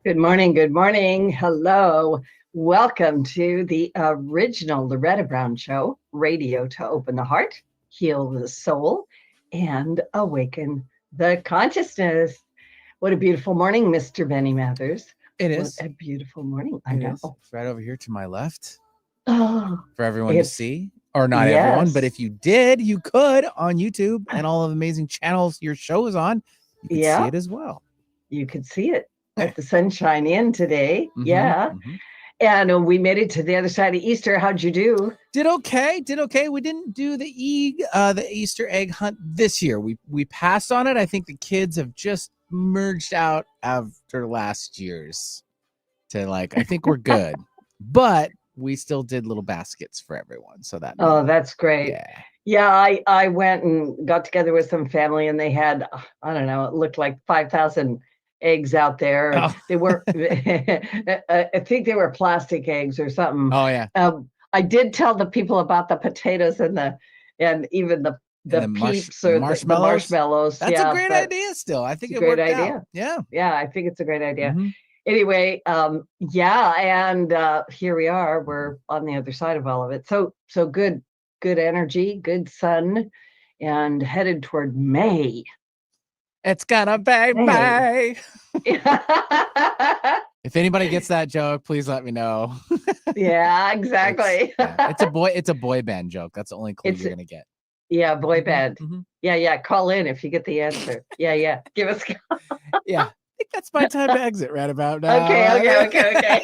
Good morning. Good morning. Hello. Welcome to the original Loretta Brown Show, radio to open the heart, heal the soul, and awaken the consciousness. What a beautiful morning, Mr. Benny Mathers. It is. What a beautiful morning. I It know. is. It's right over here to my left Oh, for everyone to see. Or not everyone, but if you did, you could on YouTube and all of the amazing channels your show is on. You could see it as well. You could see it at the Sunshine Inn today. Mm-hmm. And we made it to the other side of Easter. How'd you do? Did okay. We didn't do the Easter egg hunt this year. We passed on it. I think the kids have just merged out after last year's to I think we're good. But we still did little baskets for everyone. So that's great. Yeah, I went and got together with some family and they had, I don't know, it looked like 5,000 eggs out there. Oh. They were, I think they were plastic eggs or something. Oh yeah. I did tell the people about the potatoes and even the peeps or the marshmallows. That's a great idea still. I think it's a great idea. Yeah, I think it's a great idea. Mm-hmm. Anyway, and here we are. We're on the other side of all of it. So good energy, good sun, and headed toward May. It's gonna be May. If anybody gets that joke, please let me know. Yeah, exactly. It's a boy band joke. That's the only clue you're gonna get. Yeah, boy band. Mm-hmm. Yeah. Call in if you get the answer. Yeah. Give us. Yeah, I think that's my time to exit right about now. Okay.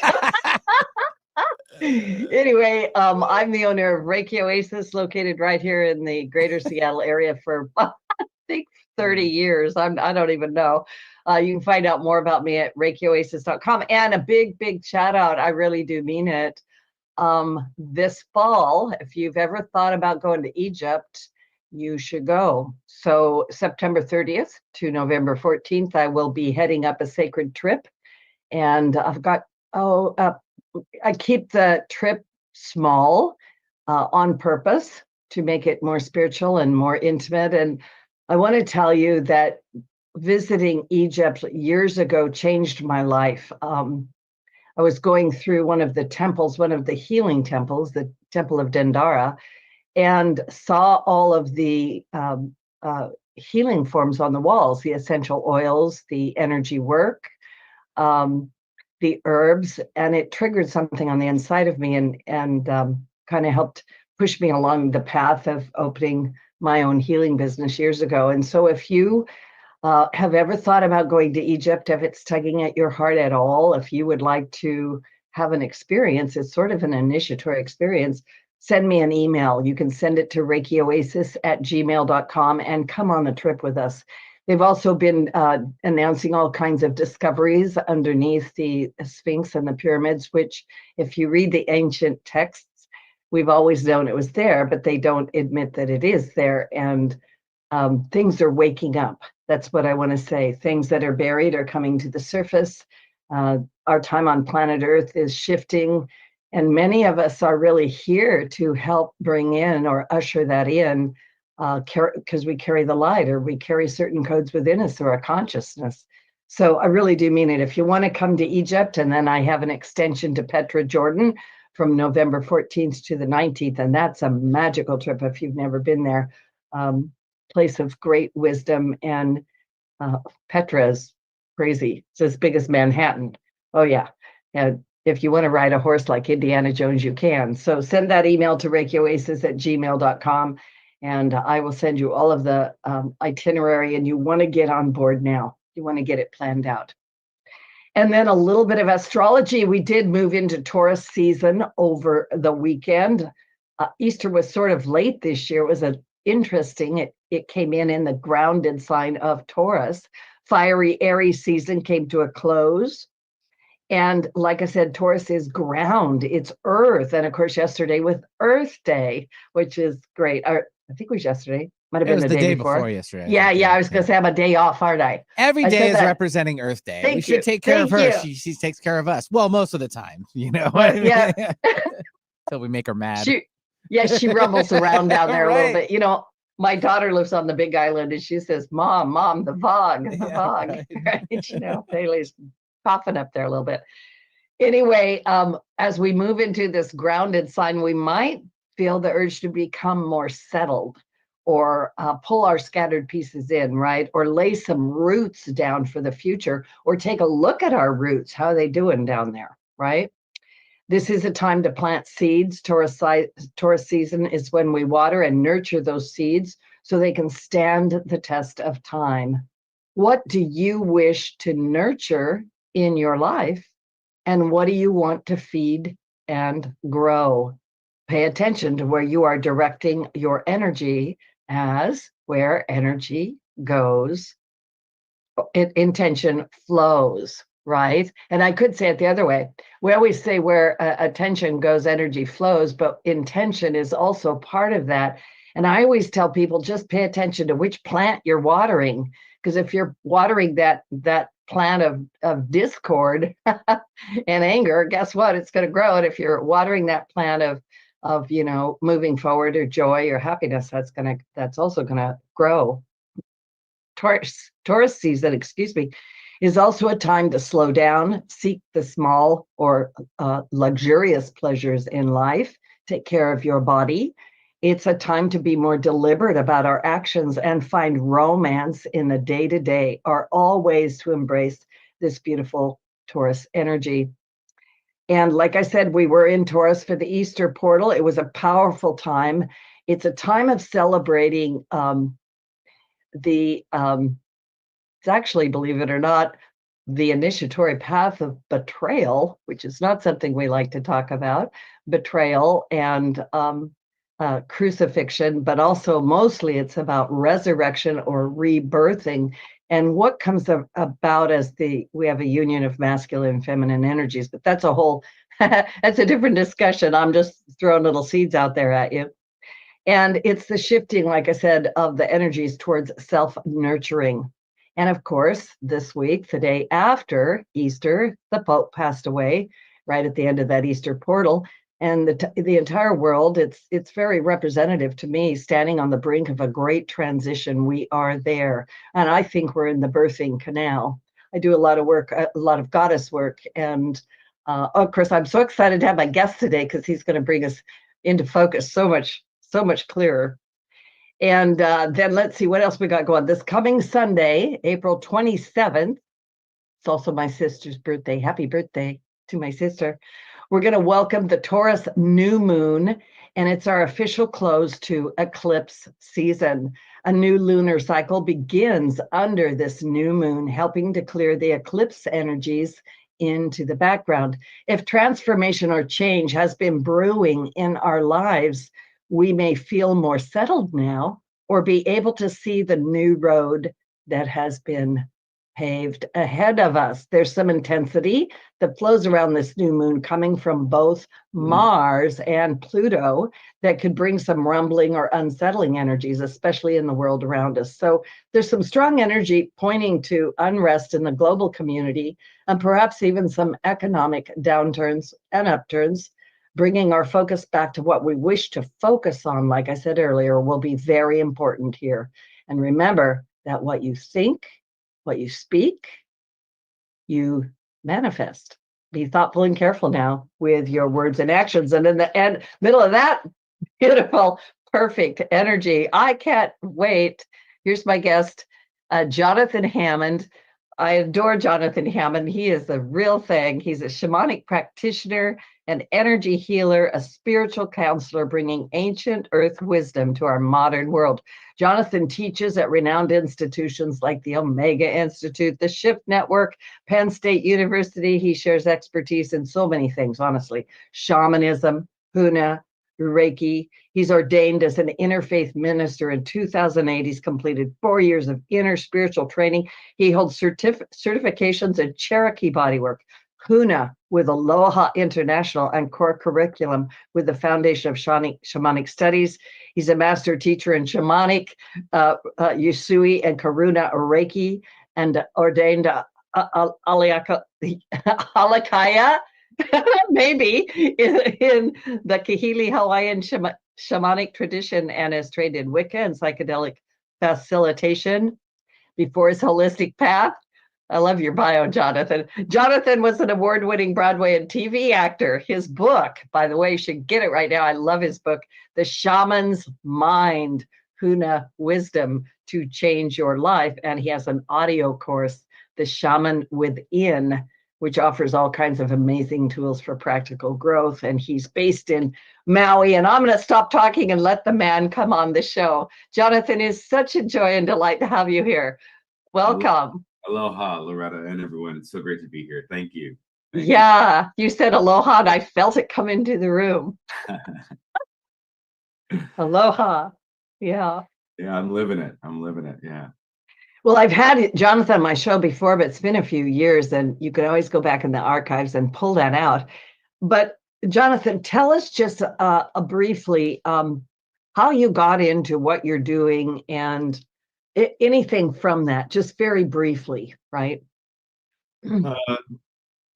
Anyway, I'm the owner of Reiki Oasis, located right here in the greater Seattle area for I think 30 years. I don't even know. You can find out more about me at ReikiOasis.com. And a big shout out. I really do mean it. This fall, if you've ever thought about going to Egypt, you should go. So September 30th to November 14th, I will be heading up a sacred trip. And I've got, I keep the trip small on purpose to make it more spiritual and more intimate. And I want to tell you that visiting Egypt years ago changed my life. I was going through one of the healing temples, the Temple of Dendara, and saw all of the healing forms on the walls, the essential oils, the energy work, the herbs, and it triggered something on the inside of me and kind of helped push me along the path of opening my own healing business years ago. And so if you have ever thought about going to Egypt, if it's tugging at your heart at all, if you would like to have an experience, it's sort of an initiatory experience, send me an email. You can send it to ReikiOasis@gmail.com and come on the trip with us. They've also been announcing all kinds of discoveries underneath the Sphinx and the pyramids, which if you read the ancient texts, we've always known it was there, but they don't admit that it is there. And things are waking up. That's what I want to say. Things that are buried are coming to the surface. Our time on planet Earth is shifting. And many of us are really here to help bring in or usher that in because we carry the light or we carry certain codes within us or our consciousness. So I really do mean it. If you want to come to Egypt, and then I have an extension to Petra, Jordan from November 14th to the 19th. And that's a magical trip if you've never been there. Place of great wisdom, and Petra is crazy. It's as big as Manhattan. Oh yeah. And if you want to ride a horse like Indiana Jones, you can. So send that email to ReikiOasis@gmail.com and I will send you all of the itinerary, and you want to get on board now. You want to get it planned out. And then a little bit of astrology. We did move into Taurus season over the weekend. Easter was sort of late this year. It was interesting. It came in the grounded sign of Taurus. Fiery Aries season came to a close. And like I said, Taurus is ground, it's earth. And of course, yesterday was Earth Day, which is great. I think it was yesterday. Might have been the day before yesterday. Yeah. I was going to say I'm a day off, aren't I? Every day is representing Earth Day. We should take care of her. She takes care of us. Well, most of the time, you know. Yeah. Until we make her mad. She rumbles around down there a little bit. You know, my daughter lives on the Big Island, and she says, "Mom, the Vog." Right? You know, Haley's coughing up there a little bit. Anyway, as we move into this grounded sign, we might feel the urge to become more settled, or pull our scattered pieces in, right? Or lay some roots down for the future, or take a look at our roots. How are they doing down there, right? This is a time to plant seeds. Taurus season is when we water and nurture those seeds so they can stand the test of time. What do you wish to nurture in your life? And what do you want to feed and grow? Pay attention to where you are directing your energy, as where energy goes, intention flows, right? And I could say it the other way. We always say where attention goes, energy flows, but intention is also part of that. And I always tell people, just pay attention to which plant you're watering, because if you're watering that plant of discord and anger, guess what? It's going to grow. And if you're watering that plant of moving forward, or joy or happiness, that's also gonna grow. Taurus season, is also a time to slow down, seek the small or luxurious pleasures in life, take care of your body. It's a time to be more deliberate about our actions and find romance in the day-to-day, are all ways to embrace this beautiful Taurus energy. And like I said, we were in Taurus for the Easter portal. It was a powerful time. It's a time of celebrating it's actually, believe it or not, the initiatory path of betrayal, which is not something we like to talk about, betrayal and crucifixion, but also mostly it's about resurrection or rebirthing. And what comes about as we have a union of masculine and feminine energies, but that's that's a different discussion. I'm just throwing little seeds out there at you. And it's the shifting, like I said, of the energies towards self-nurturing. And of course, this week, the day after Easter, the Pope passed away right at the end of that Easter portal. And the entire world, it's very representative to me, standing on the brink of a great transition. We are there. And I think we're in the birthing canal. I do a lot of work, a lot of goddess work. And of course, I'm so excited to have my guest today, because he's going to bring us into focus so much clearer. And then let's see what else we got going. This coming Sunday, April 27th, it's also my sister's birthday. Happy birthday to my sister. We're going to welcome the Taurus new moon, and it's our official close to eclipse season. A new lunar cycle begins under this new moon, helping to clear the eclipse energies into the background. If transformation or change has been brewing in our lives, we may feel more settled now, or be able to see the new road that has been paved ahead of us. There's some intensity that flows around this new moon, coming from both Mars and Pluto, that could bring some rumbling or unsettling energies, especially in the world around us. So there's some strong energy pointing to unrest in the global community, and perhaps even some economic downturns and upturns. Bringing our focus back to what we wish to focus on, like I said earlier, will be very important here. And remember that what you think, what you speak, you manifest. Be thoughtful and careful now with your words and actions. And in the middle of that beautiful, perfect energy, I can't wait. Here's my guest, Jonathan Hammond. I adore Jonathan Hammond. He is the real thing. He's a shamanic practitioner, an energy healer, a spiritual counselor, bringing ancient earth wisdom to our modern world. Jonathan teaches at renowned institutions like the Omega Institute, the Shift Network, Penn State University. He shares expertise in so many things, honestly. Shamanism, Huna, Reiki. He's ordained as an interfaith minister in 2008. He's completed 4 years of inner spiritual training. He holds certifications in Cherokee Bodywork, Huna with Aloha International, and core curriculum with the Foundation of Shamanic Studies. He's a master teacher in shamanic, Usui and Karuna Reiki, and ordained Alaka'i, maybe, in the Kahili Hawaiian Shamanic tradition, and is trained in Wicca and psychedelic facilitation. Before his holistic path, I love your bio, Jonathan. Jonathan was an award-winning Broadway and TV actor. His book, by the way, you should get it right now. I love his book, The Shaman's Mind, Huna Wisdom to Change Your Life. And he has an audio course, The Shaman Within, which offers all kinds of amazing tools for practical growth. And he's based in Maui. And I'm going to stop talking and let the man come on the show. Jonathan, it's such a joy and delight to have you here. Welcome. Aloha, Loretta, and everyone. It's so great to be here. Thank you. You said aloha, and I felt it come into the room. Aloha. Yeah. Yeah, I'm living it. Yeah. Well, I've had Jonathan on my show before, but it's been a few years, and you can always go back in the archives and pull that out. But Jonathan, tell us just briefly how you got into what you're doing and anything from that, just very briefly, right?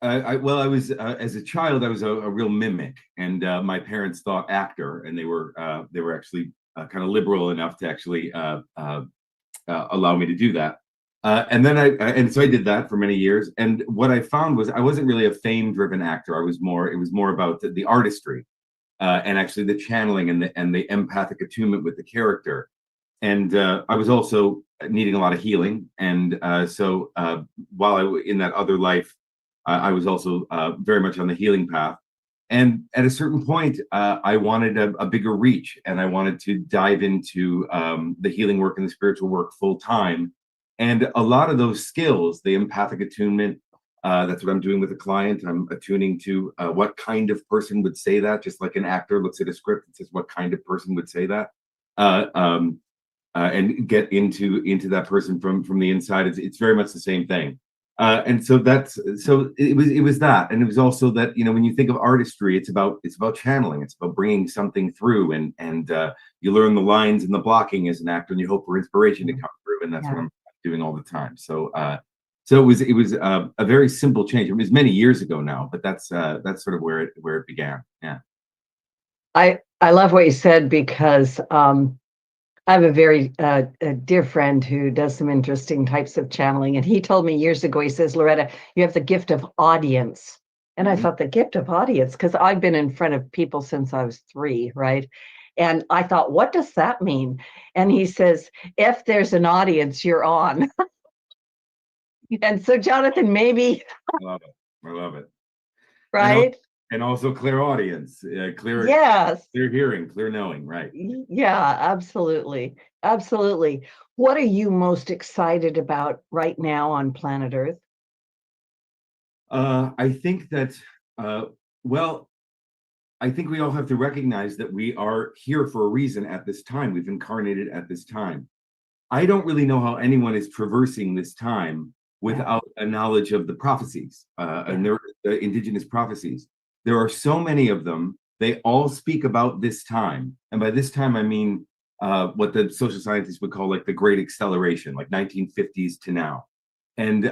I was as a child, I was a real mimic, and my parents thought actor, and they were actually kind of liberal enough to actually allow me to do that. And so I did that for many years. And what I found was I wasn't really a fame-driven actor. It was more about the artistry and actually the channeling and the empathic attunement with the character. And I was also needing a lot of healing. And so while I was in that other life, I was also very much on the healing path. And at a certain point, I wanted a bigger reach, and I wanted to dive into the healing work and the spiritual work full time. And a lot of those skills, the empathic attunement, that's what I'm doing with a client. I'm attuning to what kind of person would say that, just like an actor looks at a script and says, what kind of person would say that? And get into that person from the inside. It's very much the same thing. And so it was that, and it was also that, you know, when you think of artistry, it's about channeling, it's about bringing something through, and you learn the lines and the blocking as an actor, and you hope for inspiration to come through, and that's what I'm doing all the time. So it was a very simple change. It was many years ago now, but that's sort of where it began. Yeah. I love what you said, because I have a very dear friend who does some interesting types of channeling. And he told me years ago, he says, Loretta, you have the gift of audience. And I thought, the gift of audience, because I've been in front of people since I was 3, right? And I thought, what does that mean? And he says, if there's an audience, you're on. And so, Jonathan, maybe. I love it. Right? And also clairaudience, clear hearing, clear knowing, right? Yeah, absolutely. Absolutely. What are you most excited about right now on planet Earth? I think that, I think we all have to recognize that we are here for a reason at this time. We've incarnated at this time. I don't really know how anyone is traversing this time without a knowledge of the prophecies, and the indigenous prophecies. There are so many of them. They all speak about this time. And by this time, I mean what the social scientists would call like the Great Acceleration, like 1950s to now. And,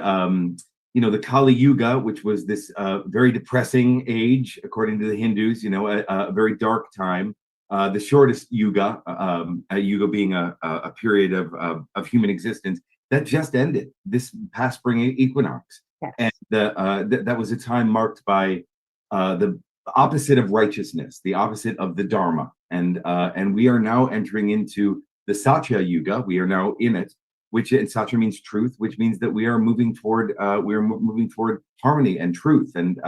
you know, the Kali Yuga, which was this very depressing age, according to the Hindus, you know, a very dark time. The shortest Yuga, a Yuga being a period of human existence, that just ended this past spring equinox. Yes. And that was a time marked by the opposite of righteousness, the opposite of the Dharma, and we are now entering into the Satya Yuga. We are now in it, and Satya means truth, which means that we are moving toward harmony and truth. And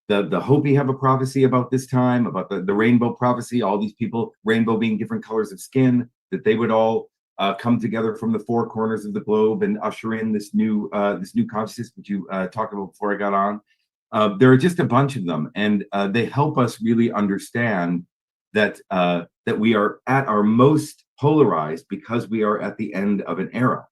the Hopi have a prophecy about this time, about the rainbow prophecy. All these people, rainbow being different colors of skin, that they would all come together from the 4 corners of the globe and usher in this new consciousness, which you talked about before I got on. There are just a bunch of them, and they help us really understand that we are at our most polarized because we are at the end of an era,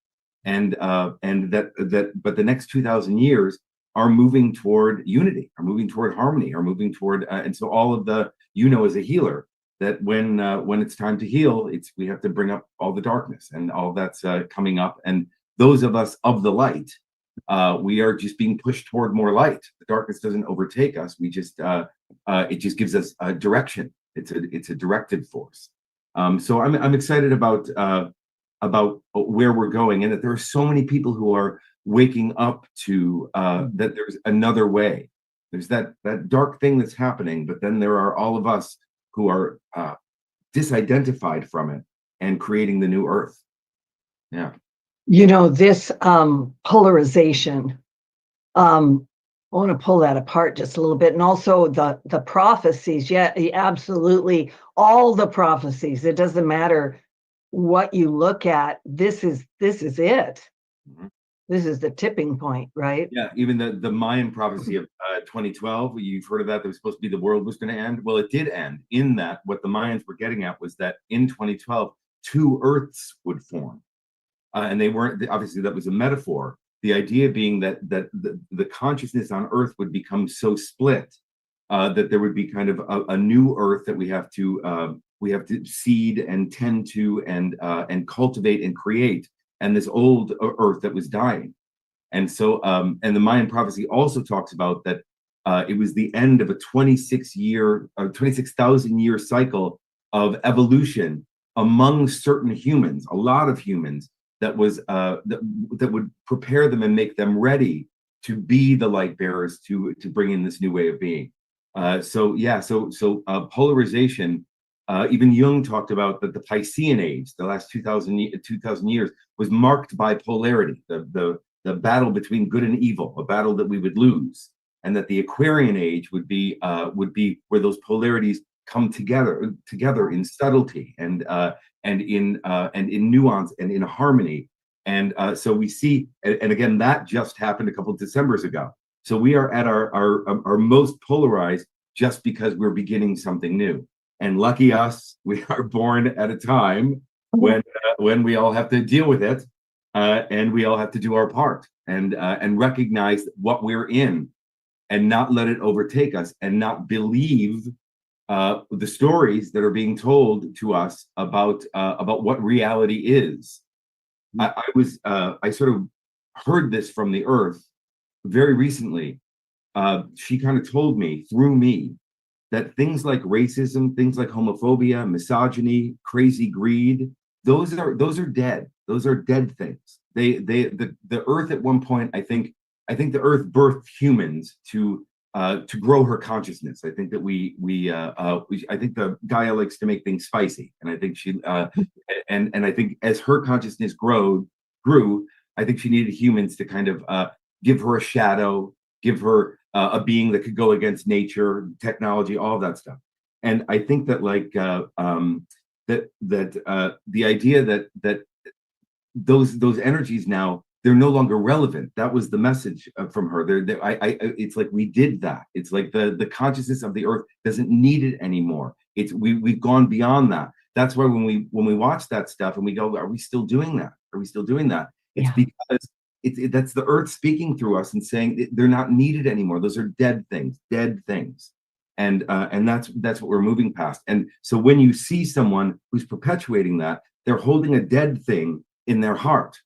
and but the next 2,000 years are moving toward unity, are moving toward harmony, are moving toward, and so all of the, you know, as a healer, that when it's time to heal, we have to bring up all the darkness and all that's coming up, and those of us of the light. We are just being pushed toward more light. The darkness doesn't overtake us. We just it just gives us a direction. It's a directed force. So I'm excited about where we're going, and that there are so many people who are waking up to that there's another way. There's that dark thing that's happening, but then there are all of us who are disidentified from it and creating the new earth. Yeah. This polarization, I want to pull that apart just a little bit. And also the prophecies. Yeah, absolutely. All the prophecies. It doesn't matter what you look at. This is it. Mm-hmm. This is the tipping point, right? Yeah, even the Mayan prophecy of 2012, you've heard of that. There was supposed to be the world was going to end. Well, it did end. In that, what the Mayans were getting at was that in 2012, two Earths would form, and they weren't. Obviously, that was a metaphor. The idea being that the consciousness on Earth would become so split that there would be kind of a new Earth that we have to seed and tend to and cultivate and create, and this old Earth that was dying. And so, and the Mayan prophecy also talks about that it was the end of a 26,000 year cycle of evolution among certain humans, a lot of humans, that was that would prepare them and make them ready to be the light bearers to bring in this new way of being. So polarization. Even Jung talked about that the Piscean age, the last 2,000 years, was marked by polarity, the battle between good and evil, a battle that we would lose, and that the Aquarian age would be where those polarities come together in subtlety and in nuance and in harmony. And so we see, and again, that just happened a couple of Decembers ago. So we are at our most polarized just because we're beginning something new. And lucky us, we are born at a time when we all have to deal with it, and we all have to do our part and recognize what we're in, and not let it overtake us, and not believe the stories that are being told to us about what reality is. I sort of heard this from the earth very recently. She kind of told me through me that things like racism, things like homophobia, misogyny, crazy greed, those are dead. Those are dead things. The earth at one point, I think the earth birthed humans to grow her consciousness. I think that I think the Gaia likes to make things spicy, and I think she and I think as her consciousness grew, I think she needed humans to kind of give her a shadow, give her a being that could go against nature, technology, all of that stuff. And I think that the idea that those energies now, they're no longer relevant. That was the message from her. It's like we did that. It's like the consciousness of the earth doesn't need it anymore. We've gone beyond that. That's why when we watch that stuff and we go, are we still doing that? Are we still doing that? It's because that's the earth speaking through us and saying they're not needed anymore. Those are dead things, and that's what we're moving past. And so when you see someone who's perpetuating that, they're holding a dead thing in their heart,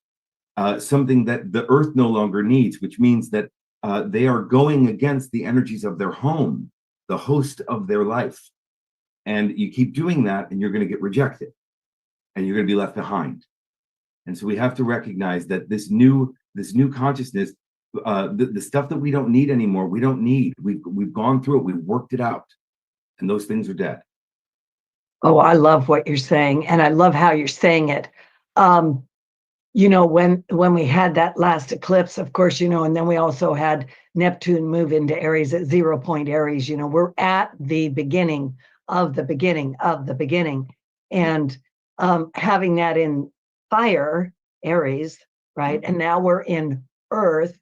something that the earth no longer needs, which means that they are going against the energies of their home, the host of their life. And you keep doing that, and you're going to get rejected, and you're going to be left behind. And so we have to recognize that this new consciousness, the stuff that we don't need anymore, we don't need. We've gone through it. We've worked it out, and those things are dead. Oh, I love what you're saying, and I love how you're saying it. When we had that last eclipse, of course, and then we also had Neptune move into Aries at 0 point Aries. We're at the beginning of the beginning of the beginning, and having that in fire, Aries, right? And now we're in Earth,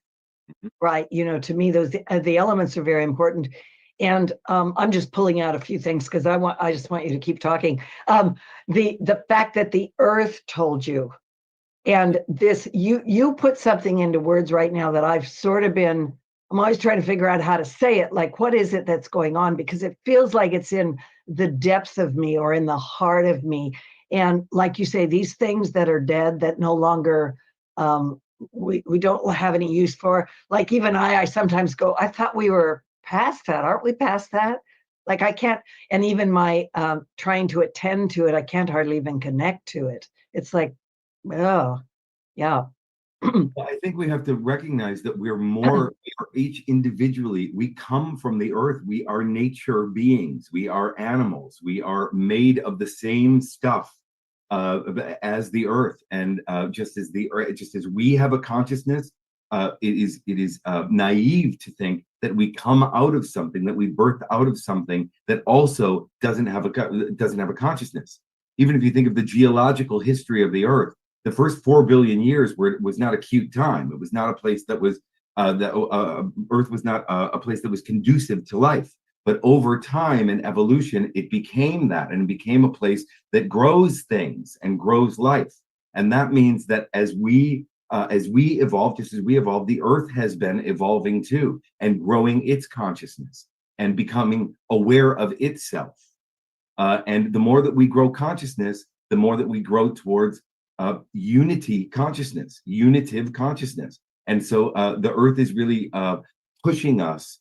right? To me, those the elements are very important. And I'm just pulling out a few things because I just want you to keep talking. The fact that the Earth told you, and this you put something into words right now that I'm always trying to figure out how to say it. Like, what is it that's going on? Because it feels like it's in the depth of me or in the heart of me. And like you say, these things that are dead, that no longer we don't have any use for. Like even I sometimes go, I thought we were past that. Aren't we past that? Like I can't, and even my trying to attend to it, I can't hardly even connect to it. It's like, oh, yeah. I think we have to recognize that we're more, each individually, we come from the earth. We are nature beings. We are animals. We are made of the same stuff as the earth. And just as we have a consciousness, it is naive to think that we come out of something, that we birth out of something that also doesn't have a consciousness. Even if you think of the geological history of the earth, the first 4 billion years was not a cute time. It was not a place that was Earth was not a place that was conducive to life. But over time and evolution, it became that, and it became a place that grows things and grows life. And that means that as we evolve, just as we evolve, the Earth has been evolving too, and growing its consciousness and becoming aware of itself. And the more that we grow consciousness, the more that we grow towards unity consciousness, unitive consciousness. And so the earth is really pushing us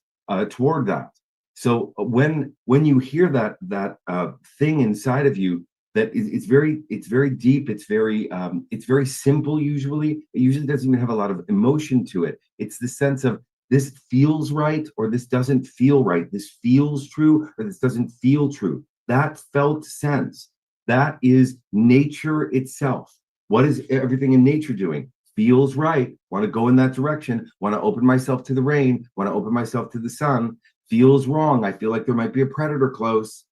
toward that. So when you hear that thing inside of you, that it's very deep, it's very simple. Usually it usually doesn't even have a lot of emotion to it. It's the sense of, this feels right, or this doesn't feel right. This feels true, or this doesn't feel true. That felt sense, that is nature itself. What is everything in nature doing? Feels right, want to go in that direction, want to open myself to the rain, want to open myself to the sun. Feels wrong, I feel like there might be a predator close.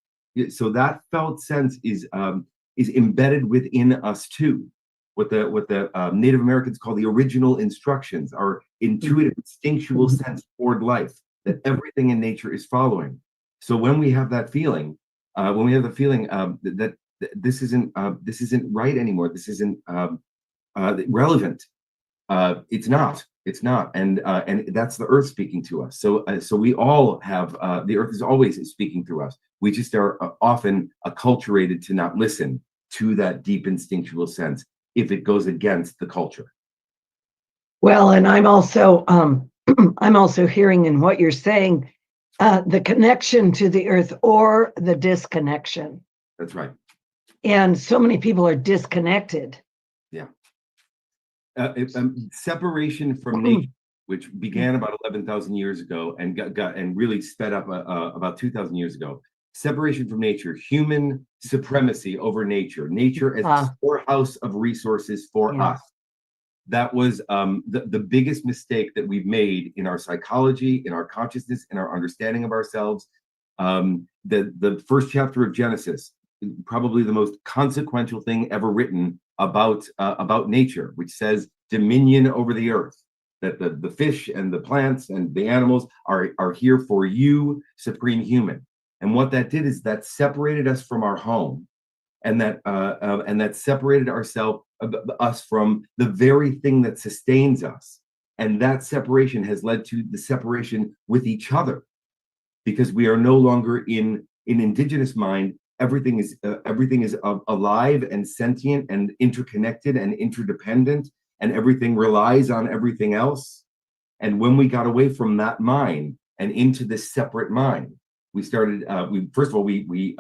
So that felt sense is embedded within us too. What the Native Americans call the original instructions, our intuitive, instinctual sense toward life, that everything in nature is following. So when we have that feeling, that this isn't right anymore, this isn't relevant, it's not, and that's the earth speaking to us. So we all have, the earth is always speaking through us. We just are often acculturated to not listen to that deep instinctual sense if it goes against the culture. Well, and I'm also I'm also hearing in what you're saying the connection to the earth or the disconnection. That's right. And so many people are disconnected. Yeah. Separation from nature, which began about 11,000 years ago and got really sped up about 2,000 years ago. Separation from nature, human supremacy over nature, nature as a storehouse of resources for us. That was the biggest mistake that we've made in our psychology, in our consciousness, in our understanding of ourselves. The first chapter of Genesis, probably the most consequential thing ever written about nature, which says dominion over the earth, that the fish and the plants and the animals are here for you, supreme human. And what that did is that separated us from our home, and that separated us from the very thing that sustains us. And that separation has led to the separation with each other, because we are no longer in indigenous mind. Everything is alive and sentient and interconnected and interdependent, and everything relies on everything else. And when we got away from that mind and into this separate mind, we started. First of all, we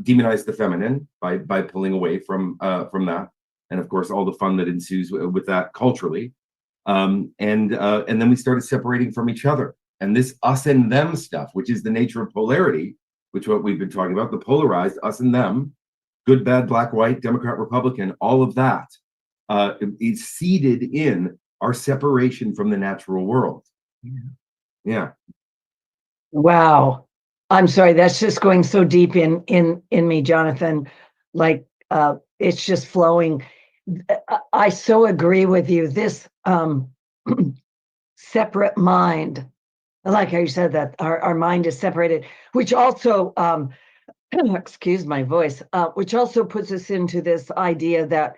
demonized the feminine by pulling away from that, and of course all the fun that ensues with that culturally. And then we started separating from each other. And this us and them stuff, which is the nature of polarity, which what we've been talking about, the polarized us and them, good, bad, black, white, Democrat, Republican, all of that is seeded in our separation from the natural world. Yeah. Wow. I'm sorry, that's just going so deep in me, Jonathan. Like it's just flowing. I so agree with you. This separate mind, I like how you said that our mind is separated, which also excuse my voice, which also puts us into this idea that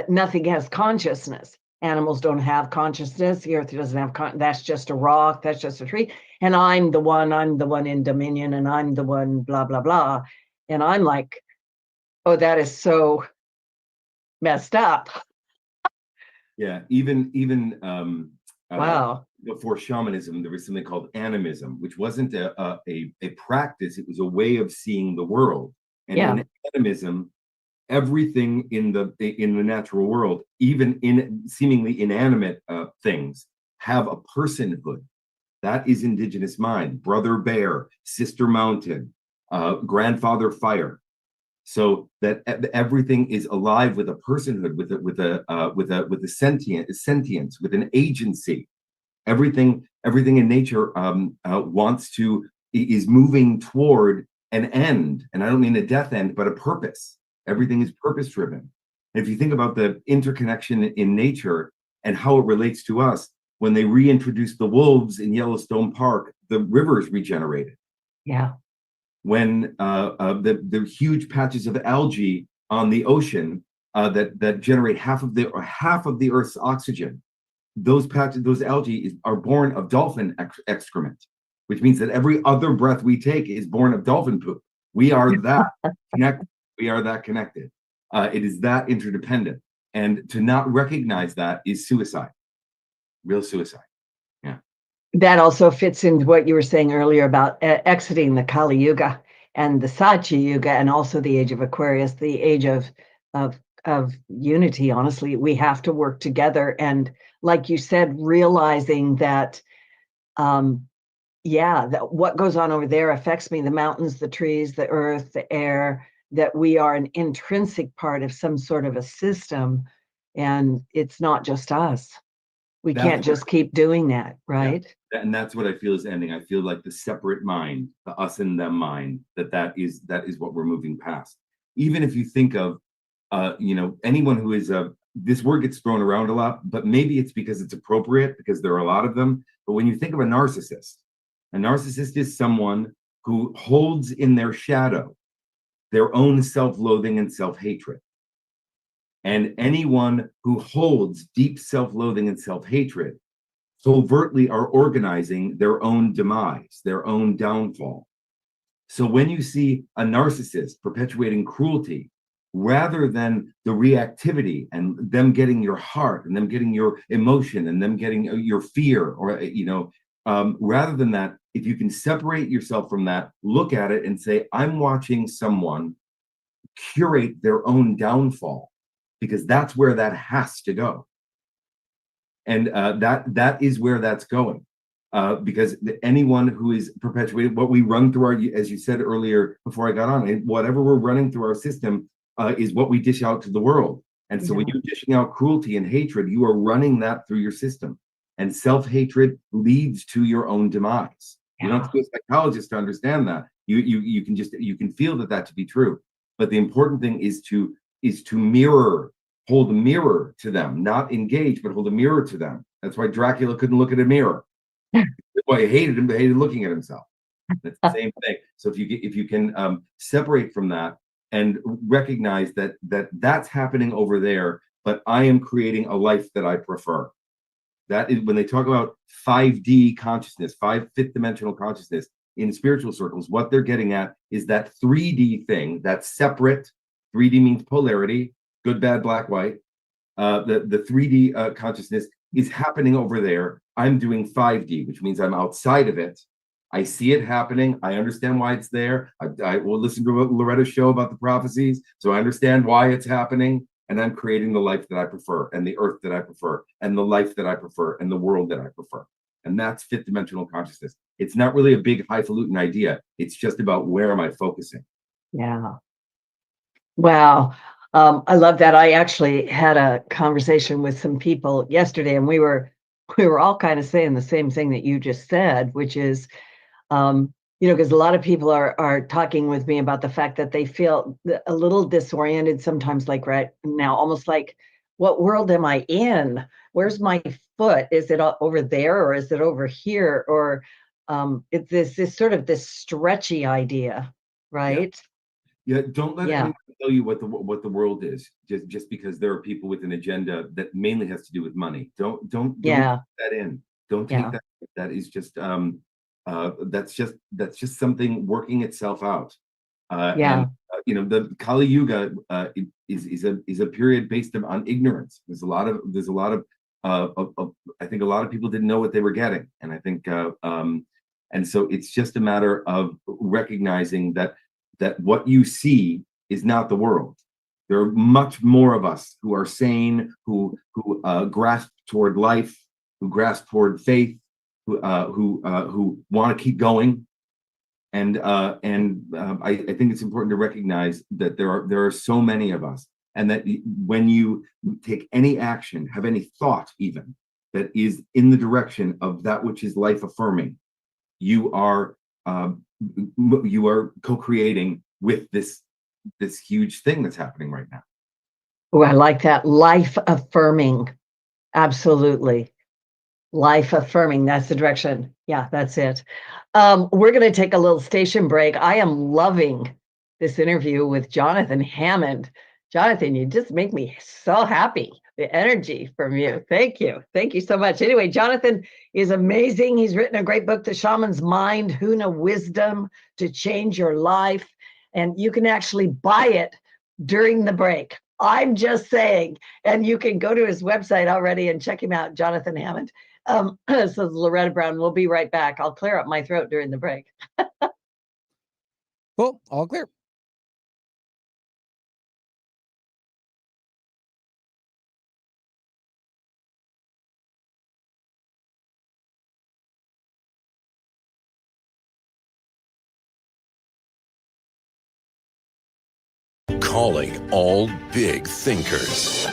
nothing has consciousness. Animals don't have consciousness. The earth doesn't have that's just a rock, that's just a tree. And I'm the one in dominion, and I'm the one, blah, blah, blah. And I'm like, oh, that is so messed up. Yeah, even Wow. before shamanism, there was something called animism, which wasn't a practice, it was a way of seeing the world. And in animism, everything in the natural world, even in seemingly inanimate things, have a personhood. That is indigenous mind. Brother bear, sister mountain, grandfather fire. So that everything is alive with a personhood, with a sentience, with an agency. Everything in nature is moving toward an end, and I don't mean a death end, but a purpose. Everything is purpose driven. If you think about the interconnection in nature and how it relates to us, when they reintroduced the wolves in Yellowstone Park, the rivers regenerated. Yeah. When the huge patches of algae on the ocean that generate half of the Earth's oxygen, those algae are born of dolphin excrement, which means that every other breath we take is born of dolphin poop. We are that connected. We are that connected. It is that interdependent, and to not recognize that is suicide. Real suicide. Yeah. That also fits into what you were saying earlier about exiting the Kali Yuga and the Sachi Yuga, and also the age of Aquarius, the age of unity. Honestly, we have to work together, and like you said, realizing that, that what goes on over there affects me. The mountains, the trees, the earth, the air. That we are an intrinsic part of some sort of a system, and it's not just us. We can't just keep doing that, right? Yeah. And that's what I feel is ending. I feel like the separate mind, the us and them mind, that is what we're moving past. Even if you think of, anyone who is this word gets thrown around a lot, but maybe it's because it's appropriate because there are a lot of them. But when you think of a narcissist is someone who holds in their shadow their own self-loathing and self-hatred. And anyone who holds deep self-loathing and self-hatred covertly are organizing their own demise, their own downfall. So when you see a narcissist perpetuating cruelty, rather than the reactivity and them getting your heart and them getting your emotion and them getting your fear, or rather than that, if you can separate yourself from that, look at it and say, I'm watching someone curate their own downfall, because that's where that has to go. And that is where that's going. Because anyone who is perpetuating what we run through our, as you said earlier before I got on, whatever we're running through our system is what we dish out to the world. And so when you're dishing out cruelty and hatred, you are running that through your system. And self-hatred leads to your own demise. You don't have to be a psychologist to understand that. You can feel that to be true. But the important thing is to hold a mirror to them, not engage, but hold a mirror to them. That's why Dracula couldn't look at a mirror. Well, he hated looking at himself. It's the same thing. So if you can separate from that and recognize that's happening over there, but I am creating a life that I prefer. That is when they talk about 5D consciousness, fifth dimensional consciousness in spiritual circles, what they're getting at is that 3D thing, that's separate. 3D means polarity, good, bad, black, white. The 3D consciousness is happening over there. I'm doing 5D, which means I'm outside of it. I see it happening. I understand why it's there. I will listen to Loretta's show about the prophecies, so I understand why it's happening. And I'm creating the life that I prefer, and the earth that I prefer, and the life that I prefer, and the world that I prefer. And that's fifth dimensional consciousness. It's not really a big highfalutin idea. It's just about where am I focusing. Yeah. Wow. I love that. I actually had a conversation with some people yesterday, and we were all kind of saying the same thing that you just said, which is, because a lot of people are talking with me about the fact that they feel a little disoriented sometimes, like right now, almost like, what world am I in? Where's my foot? Is it over there, or is it over here? Or it's this sort of this stretchy idea, right? Yeah, don't let anyone tell you what the world is, just because there are people with an agenda that mainly has to do with money. Don't take that in. Don't take that. That is just that's just something working itself out. And the Kali Yuga is a period based on ignorance. There's a lot of I think a lot of people didn't know what they were getting, and I think and so it's just a matter of recognizing that what you see is not the world. There are much more of us who are sane, who grasp toward life, who grasp toward faith, who want to keep going. And I think it's important to recognize that there are so many of us, and that when you take any action, have any thought even that is in the direction of that which is life affirming, you are co-creating with this huge thing that's happening right now. Oh, I like that. Life affirming. Absolutely. Life affirming. That's the direction. Yeah, that's it. We're going to take a little station break. I am loving this interview with Jonathan Hammond. Jonathan, you just make me so happy. The energy from you. Thank you. Thank you so much. Anyway, Jonathan is amazing. He's written a great book, The Shaman's Mind, Huna Wisdom to Change Your Life. And you can actually buy it during the break. I'm just saying. And you can go to his website already and check him out, Jonathan Hammond. Says Loretta Brown. We'll be right back. I'll clear up my throat during the break. Cool. All clear. Calling all big thinkers.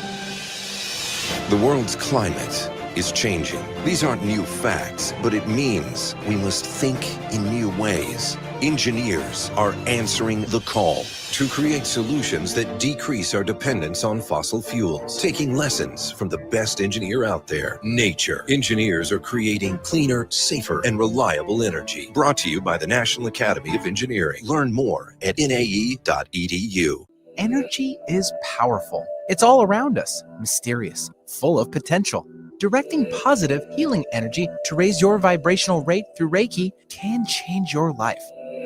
The world's climate is changing. These aren't new facts, but it means we must think in new ways. Engineers are answering the call to create solutions that decrease our dependence on fossil fuels, taking lessons from the best engineer out there, nature. Engineers are creating cleaner, safer, and reliable energy. Brought to you by the National Academy of Engineering. Learn more at nae.edu. Energy is powerful. It's all around us, mysterious, full of potential. Directing positive, healing energy to raise your vibrational rate through Reiki can change your life.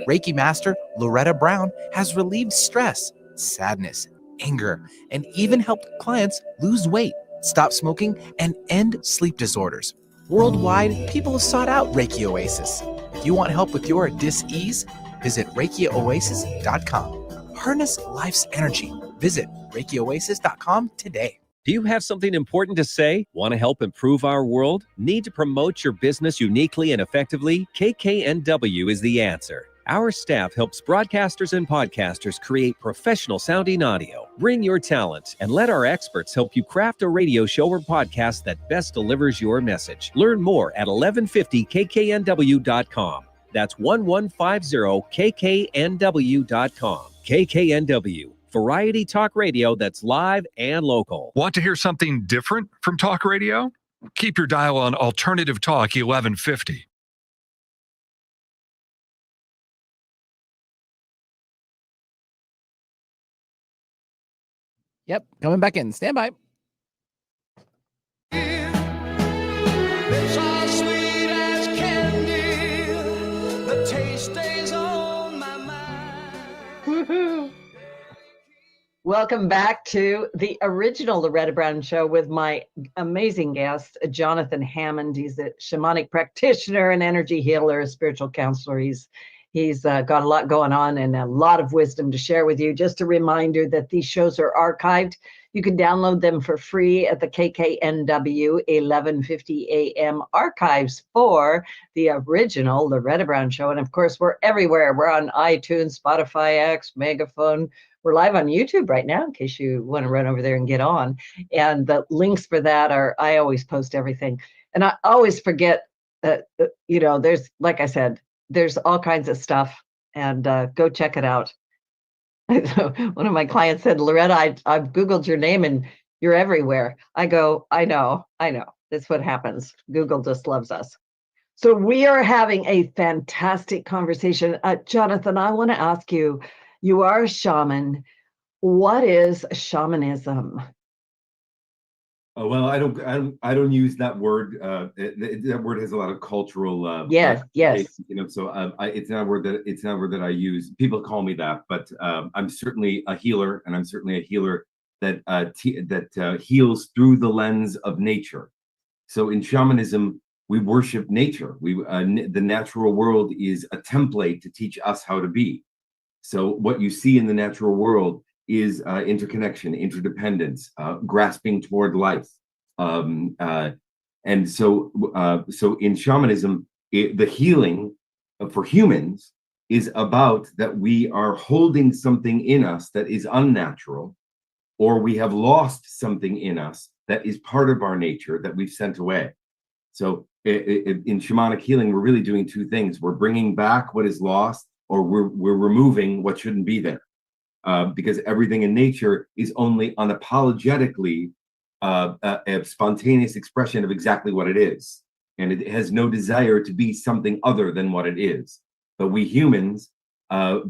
Reiki Master Loretta Brown has relieved stress, sadness, anger, and even helped clients lose weight, stop smoking, and end sleep disorders. Worldwide, people have sought out Reiki Oasis. If you want help with your dis-ease, visit ReikiOasis.com. Harness life's energy. Visit ReikiOasis.com today. Do you have something important to say? Want to help improve our world? Need to promote your business uniquely and effectively? KKNW is the answer. Our staff helps broadcasters and podcasters create professional sounding audio. Bring your talent and let our experts help you craft a radio show or podcast that best delivers your message. Learn more at 1150kknw.com. That's 1150kknw.com. KKNW, variety talk radio that's live and local. Want to hear something different from talk radio? Keep your dial on Alternative Talk 1150. Yep, coming back in. Stand by. It's as sweet as candy. The taste stays on my mind. Woohoo. Welcome back to the original Loretta Brown Show with my amazing guest, Jonathan Hammond. He's a shamanic practitioner, an energy healer, a spiritual counselor. He's got a lot going on and a lot of wisdom to share with you. Just a reminder that these shows are archived. You can download them for free at the KKNW 1150 AM archives for the original Loretta Brown Show. And of course, we're everywhere. We're on iTunes, Spotify, X, Megaphone. We're live on YouTube right now in case you want to run over there and get on. And the links for that I always post everything. And I always forget that, there's, like I said, there's all kinds of stuff, and go check it out. One of my clients said, Loretta, I've Googled your name and you're everywhere. I go, I know. That's what happens. Google just loves us. So we are having a fantastic conversation. Jonathan, I want to ask you, you are a shaman. What is shamanism? Well, I don't use that word. That word has a lot of cultural. Yes. So it's not a word that I use. People call me that, but I'm certainly a healer, and I'm certainly a healer that heals through the lens of nature. So in shamanism, we worship nature. The natural world is a template to teach us how to be. So what you see in the natural world interconnection, interdependence, grasping toward life. And so in shamanism, the healing for humans is about that we are holding something in us that is unnatural, or we have lost something in us that is part of our nature that we've sent away. So in shamanic healing, we're really doing two things. We're bringing back what is lost, or we're removing what shouldn't be there. Because everything in nature is only unapologetically a spontaneous expression of exactly what it is. And it has no desire to be something other than what it is. But we humans,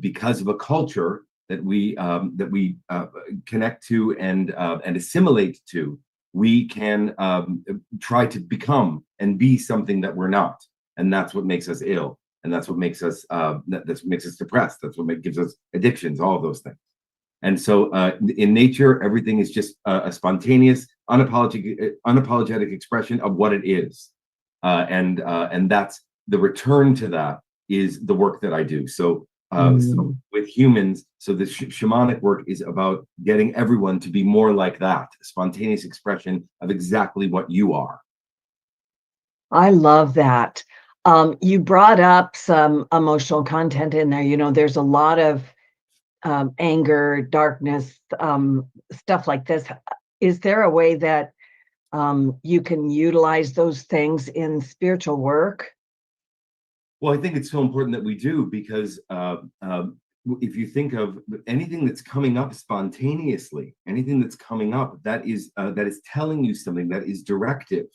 because of a culture that we connect to and assimilate to, we can try to become and be something that we're not, and that's what makes us ill, and that's what makes us that's what makes us depressed. That's what gives us addictions, all of those things. And so, in nature, everything is just a spontaneous, unapologetic expression of what it is, and that's the return to that is the work that I do. So with humans, so the shamanic work is about getting everyone to be more like that, a spontaneous expression of exactly what you are. I love that. You brought up some emotional content in there. You know, there's a lot of anger, darkness, stuff like this. Is there a way that you can utilize those things in spiritual work? Well, I think it's so important that we do, because if you think of anything that's coming up spontaneously, anything that's coming up that is telling you something, that is directive.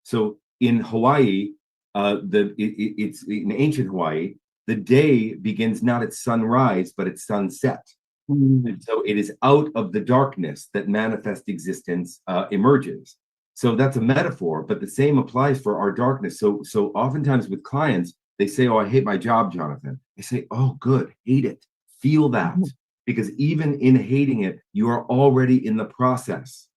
So in Hawaii, it's in ancient Hawaii, the day begins not at sunrise, but at sunset. And so it is out of the darkness that manifest existence emerges. So that's a metaphor, but the same applies for our darkness. So oftentimes with clients, they say, "Oh, I hate my job, Jonathan." I say, "Oh, good, hate it. Feel that." Because even in hating it, you are already in the process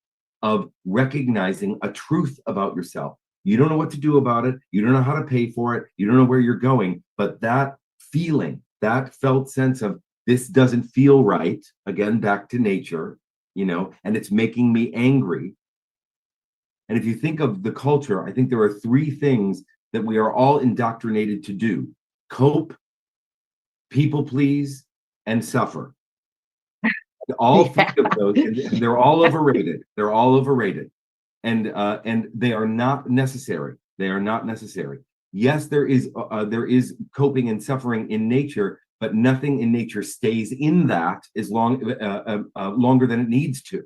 of recognizing a truth about yourself. You don't know what to do about it. You don't know how to pay for it. You don't know where you're going. But that feeling, that felt sense of this doesn't feel right, again, back to nature, and it's making me angry. And if you think of the culture, I think there are three things that we are all indoctrinated to do: cope, people please, and suffer. All three of those, and they're all overrated. They're all overrated. And they are not necessary. They are not necessary. Yes, there is coping and suffering in nature, but nothing in nature stays in that as longer than it needs to.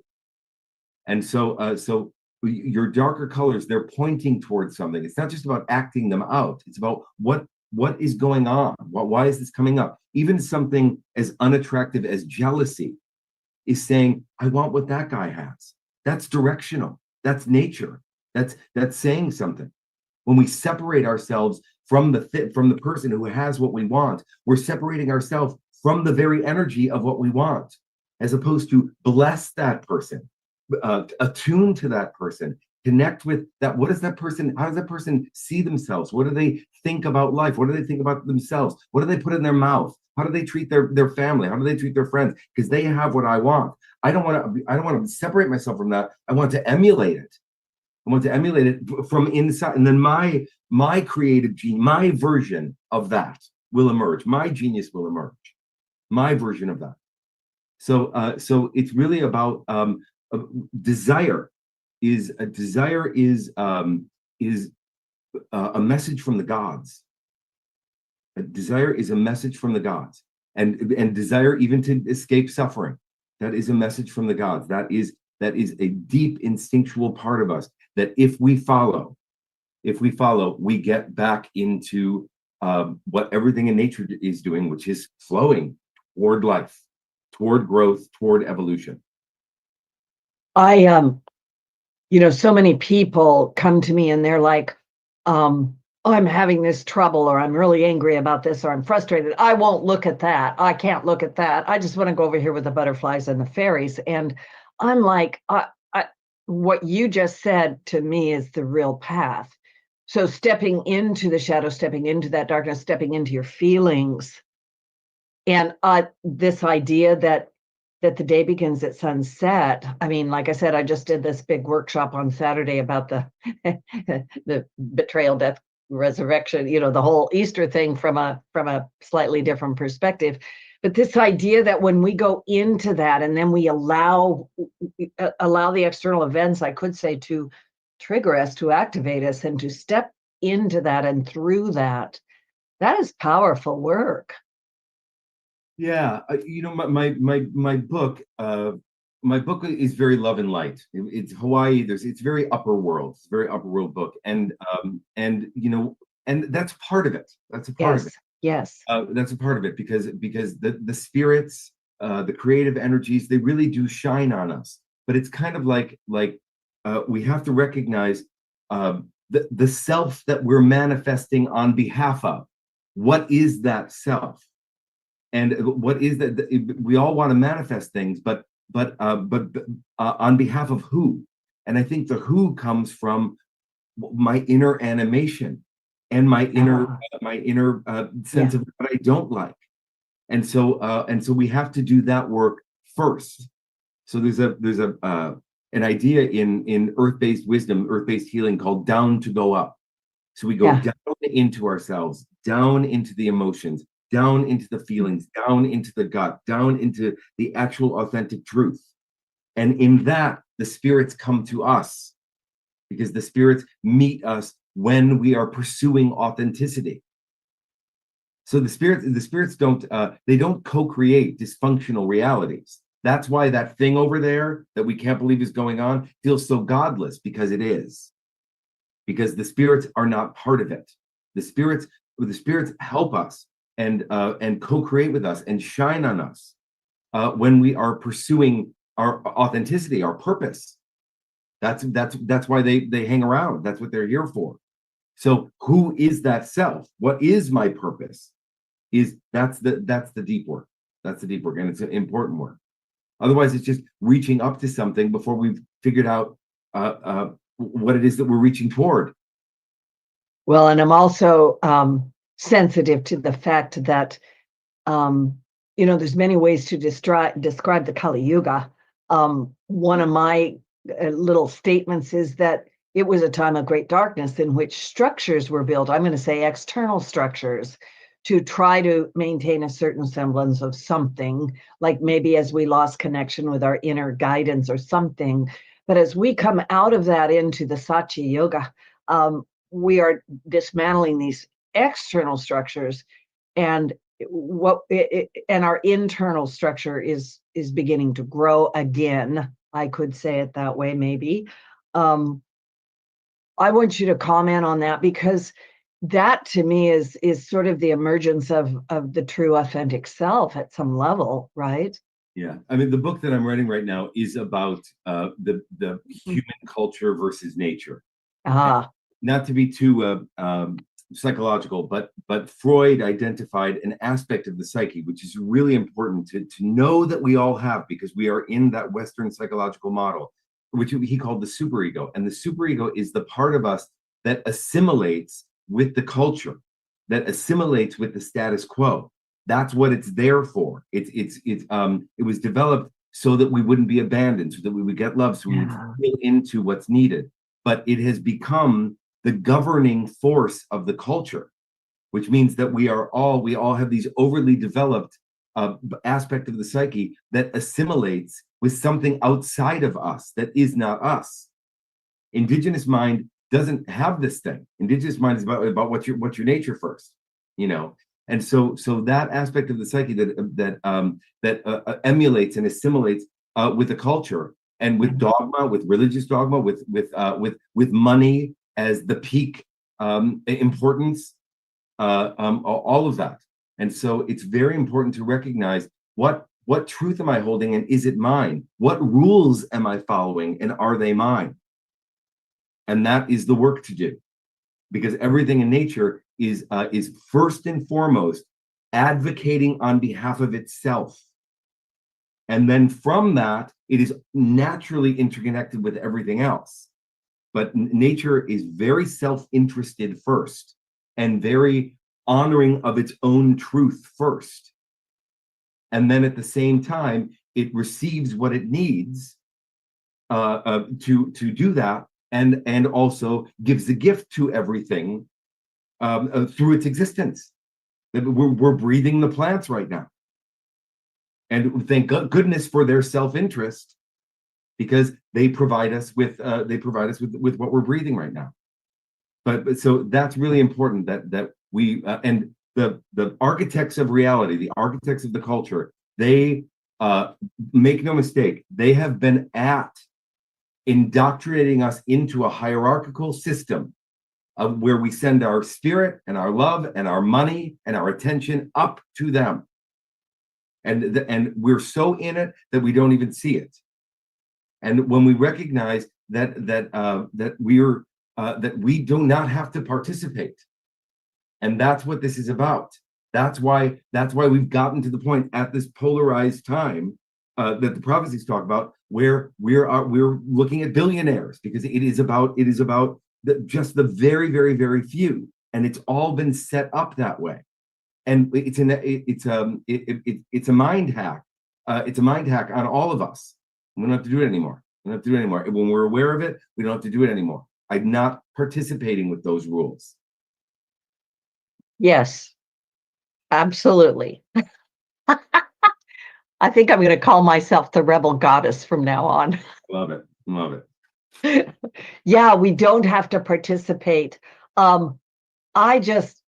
And so your darker colors, they're pointing towards something. It's not just about acting them out. It's about what is going on. Why is this coming up? Even something as unattractive as jealousy is saying, "I want what that guy has." That's directional. That's nature. That's saying something. When we separate ourselves from the person who has what we want, we're separating ourselves from the very energy of what we want, as opposed to bless that person, attune to that person, connect with that. What is that person? How does that person see themselves? What do they think about life? What do they think about themselves? What do they put in their mouth? How do they treat their family? How do they treat their friends? Because they have what I want. I don't want to separate myself from that. I want to emulate it. I want to emulate it from inside, and then my creative gene, my version of that will emerge. My genius will emerge. My version of that. So it's really about desire. Desire is a message from the gods. A desire is a message from the gods, and desire even to escape suffering. That is a message from the gods. That is a deep instinctual part of us that if we follow, we get back into what everything in nature is doing, which is flowing toward life, toward growth, toward evolution. So many people come to me and they're like, "Oh, I'm having this trouble," or "I'm really angry about this," or "I'm frustrated. I won't look at that. I can't look at that. I just want to go over here with the butterflies and the fairies." And I'm like, what you just said to me is the real path. So stepping into the shadow, stepping into that darkness, stepping into your feelings. And this idea that that the day begins at sunset. I mean, like I said, I just did this big workshop on Saturday about the the betrayal, death, resurrection, the whole Easter thing from a slightly different perspective. But this idea that when we go into that and then we allow the external events, I could say, to trigger us, to activate us, and to step into that and through that, that is powerful work. Yeah, my book is very love and light. It's Hawaii. It's very upper world. It's a very upper world book, and that's part of it. That's a part of it. Yes. That's a part of it because the spirits, the creative energies, they really do shine on us. But it's kind of like we have to recognize the self that we're manifesting on behalf of. What is that self? And what is that? We all want to manifest things, but on behalf of who? And I think the who comes from my inner animation and my inner sense of what I don't like. And so we have to do that work first. So there's an idea in earth-based wisdom, earth-based healing called down to go up. So we go down into ourselves, down into the emotions, down into the feelings, down into the gut, down into the actual authentic truth. And in that, the spirits come to us because the spirits meet us when we are pursuing authenticity. So the spirits don't co-create dysfunctional realities. That's why that thing over there that we can't believe is going on feels so godless, because it is. Because the spirits are not part of it. The spirits help us and co-create with us and shine on us when we are pursuing our authenticity, our purpose. That's why they hang around. That's what they're here for. So who is that self? What is my purpose? That's the deep work. That's the deep work, and it's an important work. Otherwise, it's just reaching up to something before we've figured out what it is that we're reaching toward. Well, and I'm also sensitive to the fact that there's many ways to describe the Kali Yuga. One of my little statements is that it was a time of great darkness in which structures were built. I'm going to say external structures, to try to maintain a certain semblance of something, like maybe as we lost connection with our inner guidance or something. But as we come out of that into the Sachi Yoga, we are dismantling these external structures, and our internal structure is beginning to grow again. I could say it that way, maybe. I want you to comment on that, because that to me is sort of the emergence of the true authentic self at some level, right? Yeah, I mean, the book that I'm writing right now is about the human culture versus nature. Not to be too psychological, but Freud identified an aspect of the psyche which is really important to know that we all have, because we are in that Western psychological model, which he called the superego. And the superego is the part of us that assimilates with the culture, that assimilates with the status quo. That's what it's there for. It was developed so that we wouldn't be abandoned, so that we would get love, so we would feel into what's needed. But it has become the governing force of the culture, which means that we all have these overly developed aspect of the psyche that assimilates with something outside of us that is not us. Indigenous mind doesn't have this thing. Indigenous mind is about what's your nature first, and so that aspect of the psyche that emulates and assimilates with the culture and with dogma, with religious dogma, with money as the peak importance, all of that. And so it's very important to recognize what truth am I holding, and is it mine? What rules am I following, and are they mine? And that is the work to do, because everything in nature is first and foremost advocating on behalf of itself. And then from that, it is naturally interconnected with everything else. But nature is very self-interested first, and very honoring of its own truth first. And then at the same time, it receives what it needs to do that, and also gives the gift to everything through its existence. That we're breathing the plants right now, and thank goodness for their self-interest, because they provide us with what we're breathing right now. But so that's really important, that we and the architects of reality, the architects of the culture, they make no mistake, they have been at indoctrinating us into a hierarchical system of where we send our spirit and our love and our money and our attention up to them, and we're so in it that we don't even see it. And when we recognize that we do not have to participate, and that's what this is about. That's why we've gotten to the point at this polarized time that the prophecies talk about, where we're looking at billionaires, because it is about just the very, very, very few, and it's all been set up that way. And it's a mind hack. It's a mind hack on all of us. We don't have to do it anymore. We don't have to do it anymore. When we're aware of it, we don't have to do it anymore. I'm not participating with those rules. Yes, absolutely. I think I'm going to call myself the rebel goddess from now on. Love it. Love it. Yeah, we don't have to participate. I just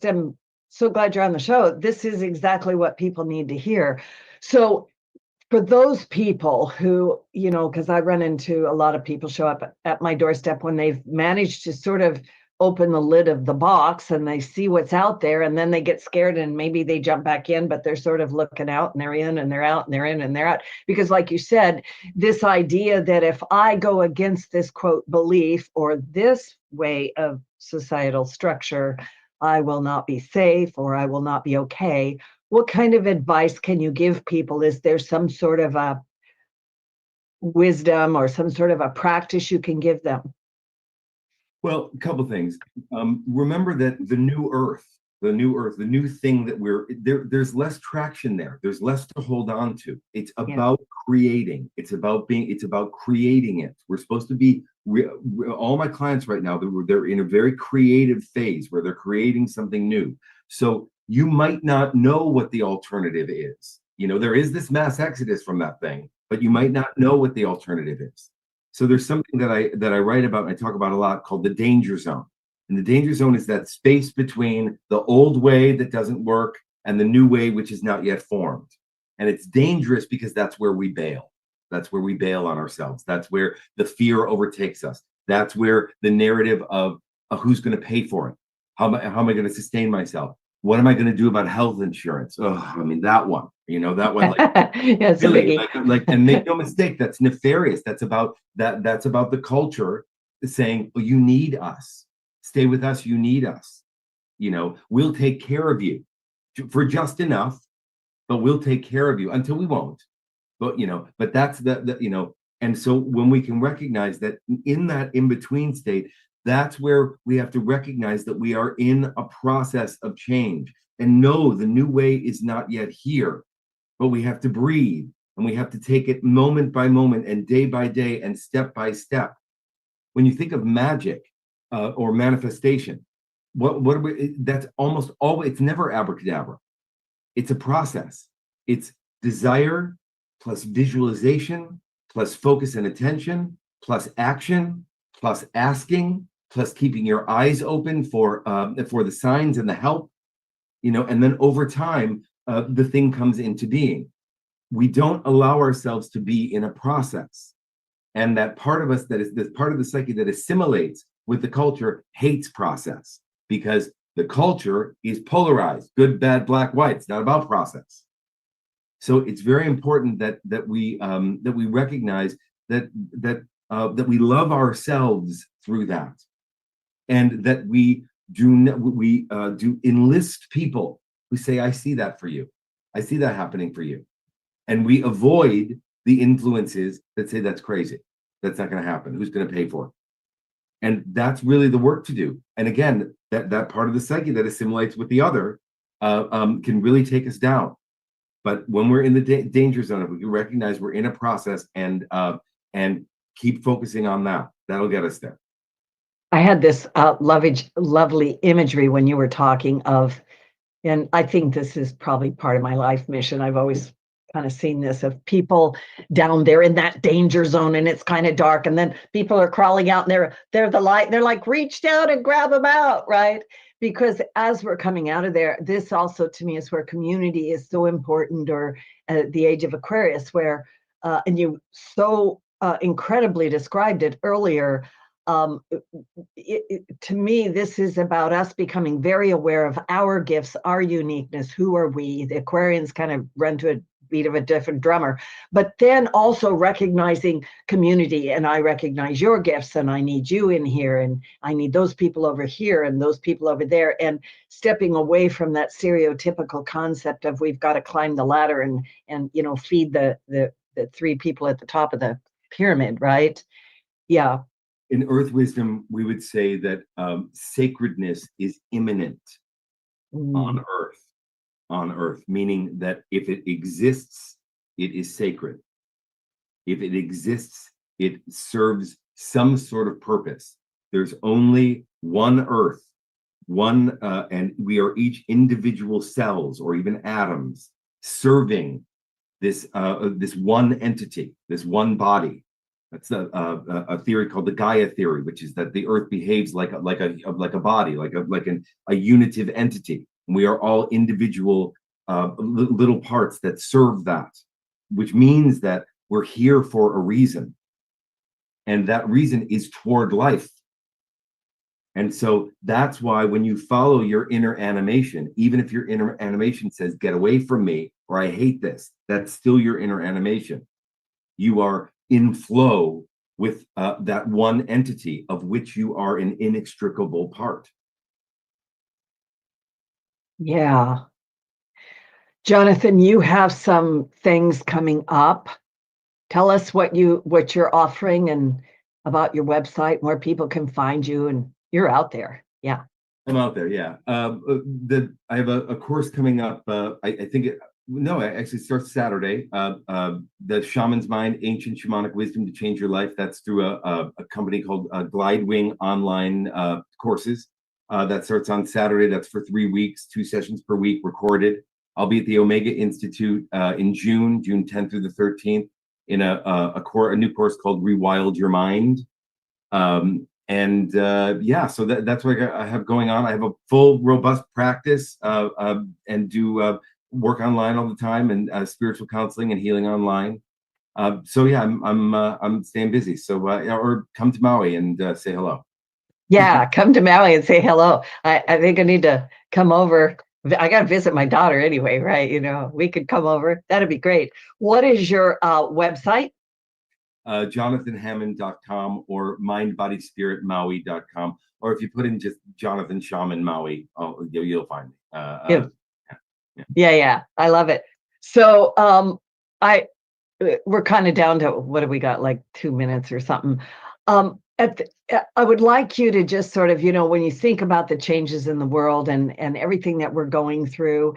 am so glad you're on the show. This is exactly what people need to hear. So for those people who, because I run into a lot of people show up at my doorstep when they've managed to sort of open the lid of the box and they see what's out there, and then they get scared and maybe they jump back in, but they're sort of looking out, and they're in and they're out and they're in and they're out. Because like you said, this idea that if I go against this quote belief or this way of societal structure, I will not be safe or I will not be okay. What kind of advice can you give people? Is there some sort of a wisdom or some sort of a practice you can give them? Well, a couple things. Remember that the new earth, the new thing that there's less traction there. There's less to hold on to. It's about creating. It's about creating it. We're supposed to be, all my clients right now, they're in a very creative phase where they're creating something new. So you might not know what the alternative is. There is this mass exodus from that thing, but you might not know what the alternative is. So there's something that I write about and I talk about a lot called the danger zone. And the danger zone is that space between the old way that doesn't work and the new way which is not yet formed. And it's dangerous because that's where we bail. That's where we bail on ourselves. That's where the fear overtakes us. That's where the narrative of who's going to pay for it. How am I going to sustain myself? What am I going to do about health insurance? Oh, I mean, that one, that one, Yes, really, and make no mistake, that's nefarious. That's about the culture saying, well, you need us. Stay with us. You need us. We'll take care of you for just enough, but we'll take care of you until we won't. But, but that's and so when we can recognize that in that in-between state, that's where we have to recognize that we are in a process of change, and no, the new way is not yet here, but we have to breathe and we have to take it moment by moment and day by day and step by step. When you think of magic or manifestation, that's almost always, it's never abracadabra. It's a process. It's desire plus visualization plus focus and attention plus action plus asking plus keeping your eyes open for the signs and the help, and then over time, the thing comes into being. We don't allow ourselves to be in a process. And that part of us that is this part of the psyche that assimilates with the culture hates process, because the culture is polarized, good, bad, black, white. It's not about process. So it's very important that we recognize that we love ourselves through that. And that we do enlist people who say, I see that for you. I see that happening for you. And we avoid the influences that say that's crazy. That's not going to happen. Who's going to pay for it? And that's really the work to do. And again, that part of the psyche that assimilates with the other can really take us down. But when we're in the danger zone, if we can recognize we're in a process and keep focusing on that, that'll get us there. I had this lovely imagery when you were talking of, and I think this is probably part of my life mission. I've always kind of seen this of people down there in that danger zone, and it's kind of dark, and then people are crawling out, and they're the light. They're like, reach down and grab them out, right? Because as we're coming out of there, this also to me is where community is so important, or the age of Aquarius, where and you so incredibly described it earlier. To me, this is about us becoming very aware of our gifts, our uniqueness. Who are we? The Aquarians kind of run to a beat of a different drummer, but then also recognizing community, and I recognize your gifts, and I need you in here, and I need those people over here and those people over there, and stepping away from that stereotypical concept of we've got to climb the ladder and feed the three people at the top of the pyramid, right? Yeah. In Earth Wisdom, we would say that sacredness is imminent on Earth, meaning that if it exists, it is sacred. If it exists, it serves some sort of purpose. There's only one Earth, and we are each individual cells or even atoms serving this one entity, this one body. That's a theory called the Gaia theory, which is that the Earth behaves like a body, like a unitive entity. And we are all individual little parts that serve that, which means that we're here for a reason, and that reason is toward life. And so that's why when you follow your inner animation, even if your inner animation says "get away from me" or "I hate this," that's still your inner animation. You are in flow with that one entity of which you are an inextricable part. Yeah. Jonathan, you have some things coming up. Tell us what you're offering and about your website, where people can find you, and you're out there. Yeah. I'm out there. Yeah. I have a course coming up. I think it actually starts Saturday. The Shaman's Mind, Ancient Shamanic Wisdom to Change Your Life. That's through a company called Glidewing Online Courses. That starts on Saturday. That's for 3 weeks, 2 sessions per week, recorded. I'll be at the Omega Institute in June 10th through the 13th, in a new course called Rewild Your Mind. So that's what I have going on. I have a full, robust practice and do work online all the time, and spiritual counseling and healing online. I'm staying busy. So or come to Maui and say hello. Yeah, come to Maui and say hello. I think I need to come over. I got to visit my daughter anyway, right? We could come over. That'd be great. What is your website? JonathanHammond.com or mindbodyspiritmaui.com. Or if you put in just Jonathan Shaman Maui, you'll find me. Yeah. I love it. So we're kind of down to, what have we got, like 2 minutes or something. I would like you to just sort of, when you think about the changes in the world and everything that we're going through,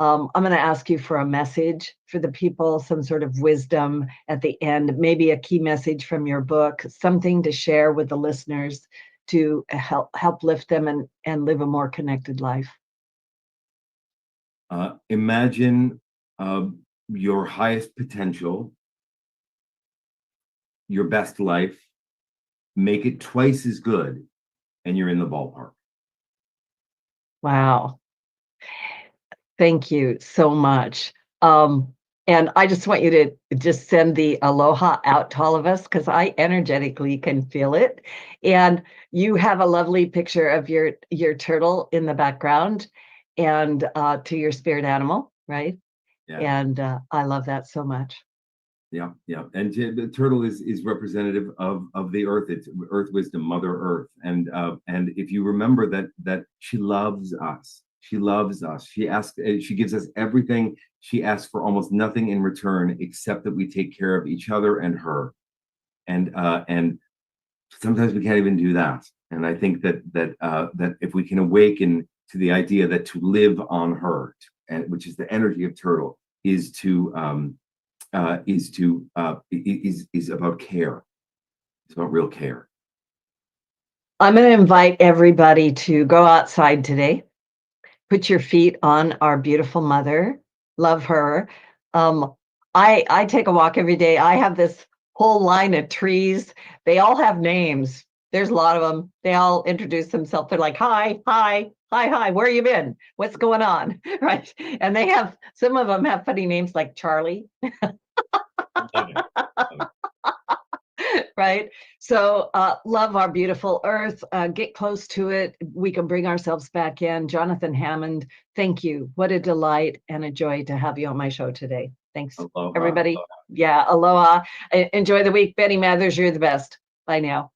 I'm going to ask you for a message for the people, some sort of wisdom at the end, maybe a key message from your book, something to share with the listeners to help lift them and live a more connected life. Imagine your highest potential, your best life, make it twice as good, and you're in the ballpark. Wow. Thank you so much. And I just want you to just send the aloha out to all of us, because I energetically can feel it. And you have a lovely picture of your turtle in the background, and to your spirit animal, right? Yeah. And I love that so much. Yeah. And the turtle is representative of the earth. It's Earth Wisdom, Mother Earth. And if you remember that she loves us. She loves us. She gives us everything. She asks for almost nothing in return, except that we take care of each other and her. And sometimes we can't even do that. And I think that if we can awaken to the idea that to live on her, and which is the energy of turtle, is about care. It's about real care. I'm going to invite everybody to go outside today. Put your feet on our beautiful mother. Love her. I take a walk every day. I have this whole line of trees. They all have names. There's a lot of them. They all introduce themselves. They're like, hi, hi, hi, hi. Where you been? What's going on? Right. And they have, some of them have funny names like Charlie. Right. So love our beautiful earth, get close to it. We can bring ourselves back in. Jonathan Hammond, thank you. What a delight and a joy to have you on my show today. Thanks, Aloha. everybody. Yeah, aloha. Enjoy the week. Benny Mathers, you're the best. Bye now.